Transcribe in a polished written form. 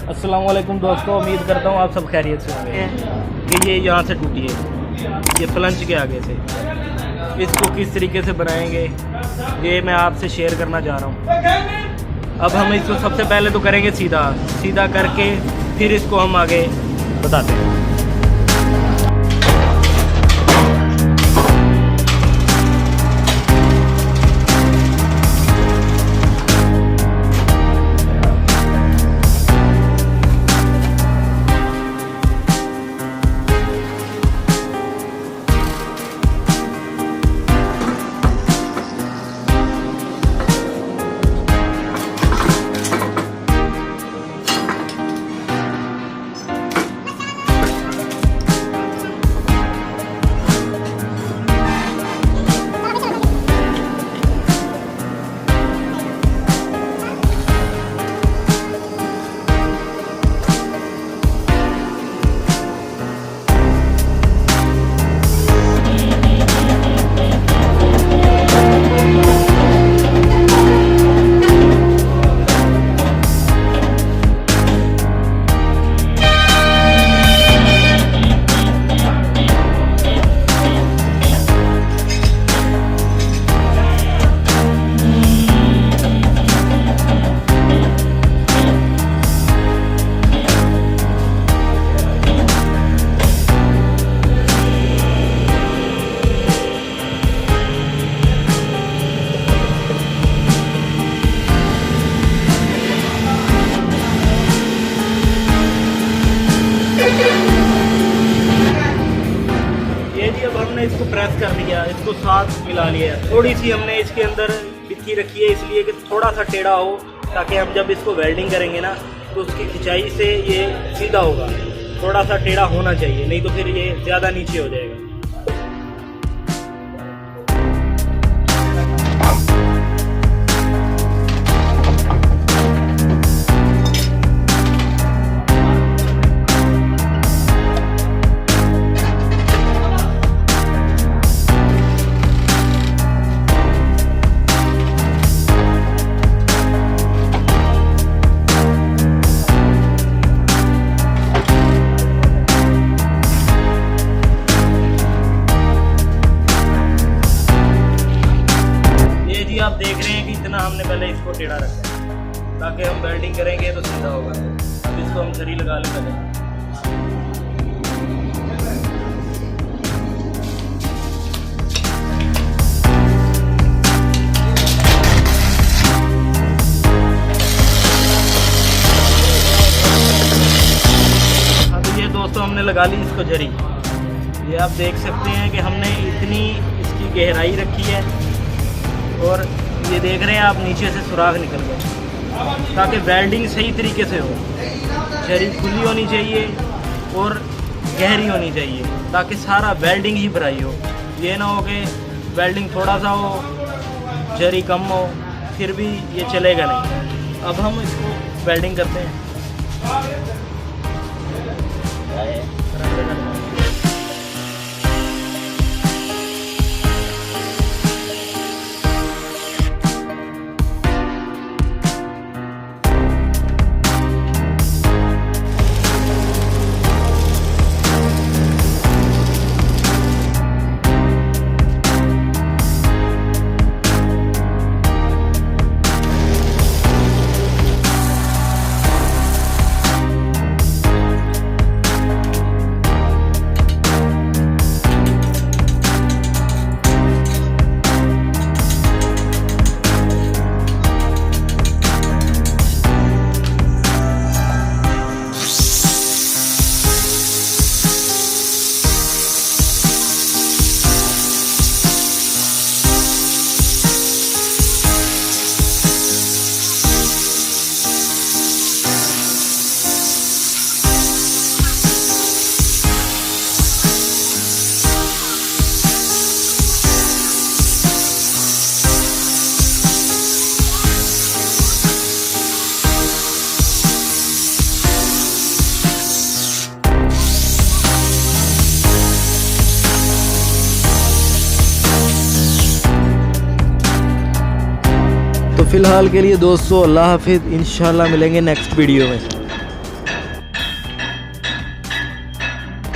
अस्सलाम वालेकुम दोस्तों, उम्मीद करता हूँ आप सब खैरियत से होंगे। कि ये यहाँ से टूटी है, ये फ्लंच के आगे से। इसको किस तरीके से बनाएंगे ये मैं आपसे शेयर करना चाह रहा हूँ। अब हम इसको सबसे पहले तो करेंगे सीधा सीधा करके फिर इसको हम आगे बताते हैं। अब हमने इसको प्रेस कर लिया, इसको साथ मिला लिया। थोड़ी सी हमने इसके अंदर बिक्की रखी है इसलिए कि थोड़ा सा टेढ़ा हो, ताकि हम जब इसको वेल्डिंग करेंगे ना तो उसकी खिंचाई से ये सीधा होगा। थोड़ा सा टेढ़ा होना चाहिए, नहीं तो फिर ये ज़्यादा नीचे हो जाएगा। आप देख रहे हैं कि इतना हमने पहले इसको टेढ़ा रखा है ताकि हम वेल्डिंग करेंगे तो सीधा होगा। अब इसको हम सरी लगा लें पहले। अब ये दोस्तों हमने लगा ली इसको जरी। ये आप देख सकते हैं कि हमने इतनी इसकी गहराई रखी है और ये देख रहे हैं आप नीचे से सुराख निकल गए, ताकि वेल्डिंग सही तरीके से हो। जरी खुली होनी चाहिए और गहरी होनी चाहिए ताकि सारा वेल्डिंग ही भराई हो। ये ना हो कि वेल्डिंग थोड़ा सा हो, जरी कम हो, फिर भी ये चलेगा नहीं। अब हम इसको वेल्डिंग करते हैं। फ़िलहाल के लिए दोस्तों अल्लाह हाफिज़। इंशाल्लाह मिलेंगे नेक्स्ट वीडियो में।